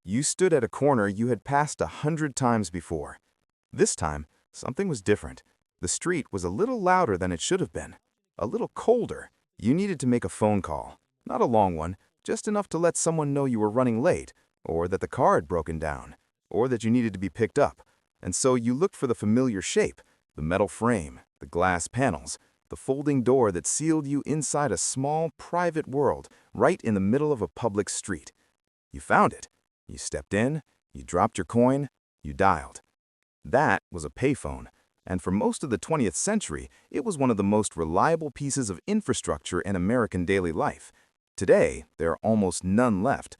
You stood at a corner you had passed 100 times before. This time, something was different. The street was a little louder than it should have been. A little colder. You needed to make a phone call. Not a long one, just enough to let someone know you were running late, or that the car had broken down, or that you needed to be picked up. And so you looked for the familiar shape, the metal frame, the glass panels, the folding door that sealed you inside a small, private world right in the middle of a public street. You found it. You stepped in, you dropped your coin, you dialed. That was a payphone, and for most of the 20th century, it was one of the most reliable pieces of infrastructure in American daily life. Today, there are almost none left.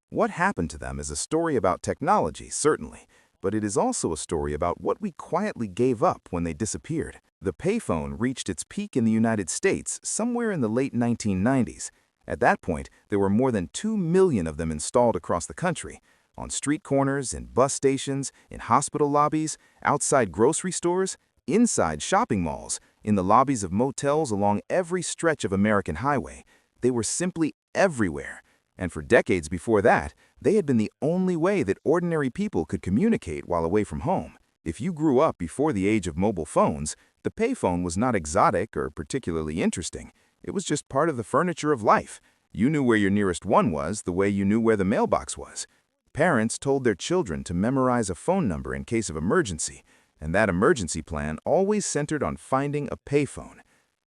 What happened to them is a story about technology, certainly, but it is also a story about what we quietly gave up when they disappeared. The payphone reached its peak in the United States somewhere in the late 1990s. At that point, there were more than 2 million of them installed across the country, on street corners, in bus stations, in hospital lobbies, outside grocery stores, inside shopping malls, in the lobbies of motels along every stretch of American highway. They were simply everywhere. And for decades before that, they had been the only way that ordinary people could communicate while away from home. If you grew up before the age of mobile phones, the payphone was not exotic or particularly interesting. It was just part of the furniture of life. You knew where your nearest one was the way you knew where the mailbox was. Parents told their children to memorize a phone number in case of emergency, and that emergency plan always centered on finding a payphone.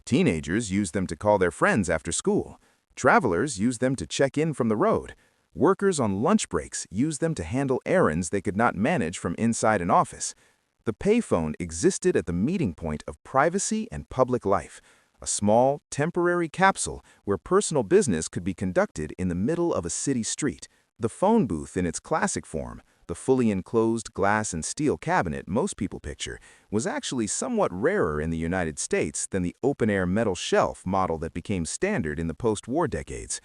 Teenagers used them to call their friends after school. Travelers used them to check in from the road. Workers on lunch breaks used them to handle errands they could not manage from inside an office. The payphone existed at the meeting point of privacy and public life. A small, temporary capsule where personal business could be conducted in the middle of a city street. The phone booth in its classic form, the fully enclosed glass and steel cabinet most people picture, was actually somewhat rarer in the United States than the open-air metal shelf model that became standard in the post-war decades.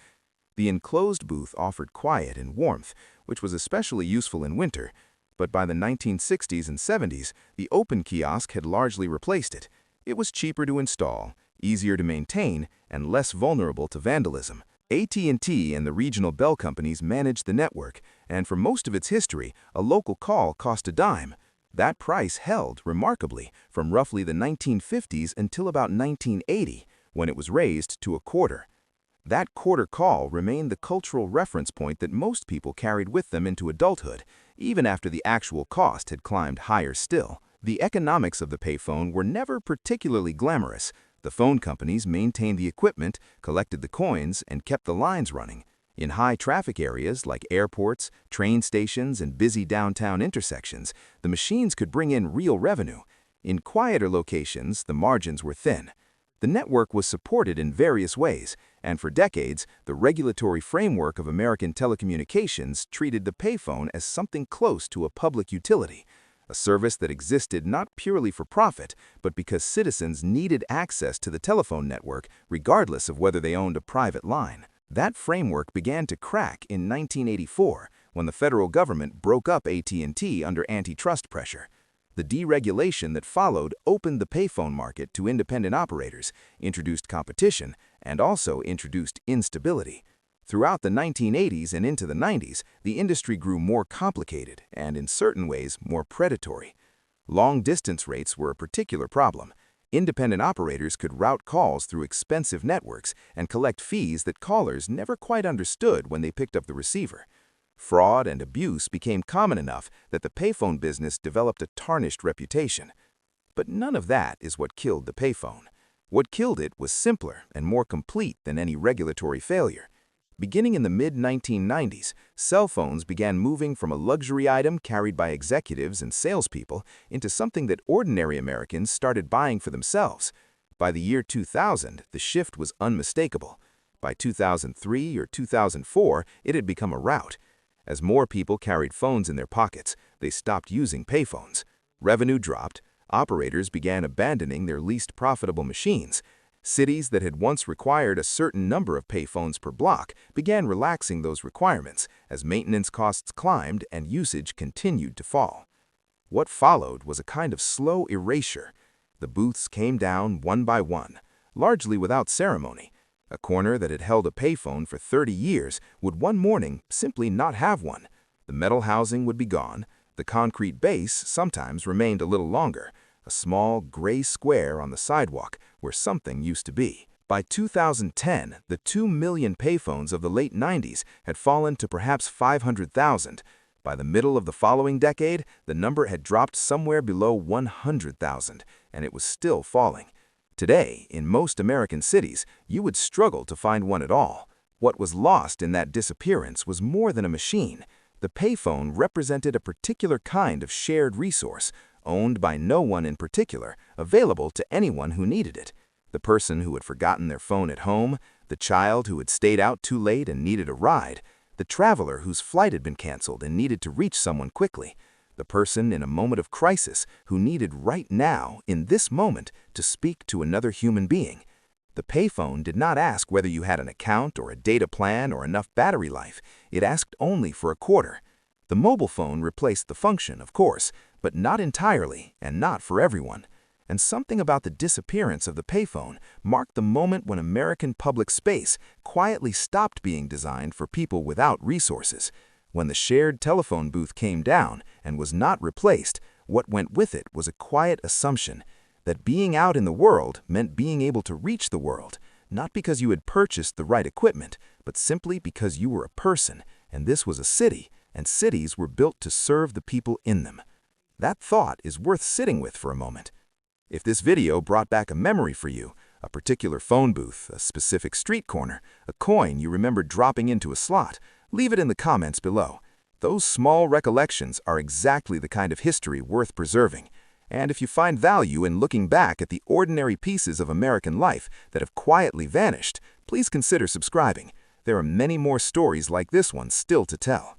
The enclosed booth offered quiet and warmth, which was especially useful in winter. But by the 1960s and 70s, the open kiosk had largely replaced it. It was cheaper to install, easier to maintain, and less vulnerable to vandalism. AT&T and the regional bell companies managed the network, and for most of its history, a local call cost a dime. That price held, remarkably, from roughly the 1950s until about 1980, when it was raised to a quarter. That quarter call remained the cultural reference point that most people carried with them into adulthood, even after the actual cost had climbed higher still. The economics of the payphone were never particularly glamorous. The phone companies maintained the equipment, collected the coins, and kept the lines running. In high-traffic areas like airports, train stations, and busy downtown intersections, the machines could bring in real revenue. In quieter locations, the margins were thin. The network was supported in various ways, and for decades, the regulatory framework of American telecommunications treated the payphone as something close to a public utility. A service that existed not purely for profit, but because citizens needed access to the telephone network regardless of whether they owned a private line. That framework began to crack in 1984 when the federal government broke up AT&T under antitrust pressure. The deregulation that followed opened the payphone market to independent operators, introduced competition, and also introduced instability. Throughout the 1980s and into the 90s, the industry grew more complicated and, in certain ways, more predatory. Long-distance rates were a particular problem. Independent operators could route calls through expensive networks and collect fees that callers never quite understood when they picked up the receiver. Fraud and abuse became common enough that the payphone business developed a tarnished reputation. But none of that is what killed the payphone. What killed it was simpler and more complete than any regulatory failure. Beginning in the mid-1990s, cell phones began moving from a luxury item carried by executives and salespeople into something that ordinary Americans started buying for themselves. By the year 2000, the shift was unmistakable. By 2003 or 2004, it had become a rout. As more people carried phones in their pockets, they stopped using payphones. Revenue dropped. Operators began abandoning their least profitable machines. Cities that had once required a certain number of payphones per block began relaxing those requirements as maintenance costs climbed and usage continued to fall. What followed was a kind of slow erasure. The booths came down one by one, largely without ceremony. A corner that had held a payphone for 30 years would one morning simply not have one. The metal housing would be gone. The concrete base sometimes remained a little longer, a small gray square on the sidewalk where something used to be. By 2010, the 2 million payphones of the late 90s had fallen to perhaps 500,000. By the middle of the following decade, the number had dropped somewhere below 100,000, and it was still falling. Today, in most American cities, you would struggle to find one at all. What was lost in that disappearance was more than a machine. The payphone represented a particular kind of shared resource, owned by no one in particular, available to anyone who needed it. The person who had forgotten their phone at home, the child who had stayed out too late and needed a ride, the traveler whose flight had been canceled and needed to reach someone quickly, the person in a moment of crisis who needed right now, in this moment, to speak to another human being. The payphone did not ask whether you had an account or a data plan or enough battery life. It asked only for a quarter. The mobile phone replaced the function, of course, but not entirely and not for everyone. And something about the disappearance of the payphone marked the moment when American public space quietly stopped being designed for people without resources. When the shared telephone booth came down and was not replaced, what went with it was a quiet assumption that being out in the world meant being able to reach the world, not because you had purchased the right equipment, but simply because you were a person, and this was a city, and cities were built to serve the people in them. That thought is worth sitting with for a moment. If this video brought back a memory for you, a particular phone booth, a specific street corner, a coin you remember dropping into a slot, leave it in the comments below. Those small recollections are exactly the kind of history worth preserving. And if you find value in looking back at the ordinary pieces of American life that have quietly vanished, please consider subscribing. There are many more stories like this one still to tell.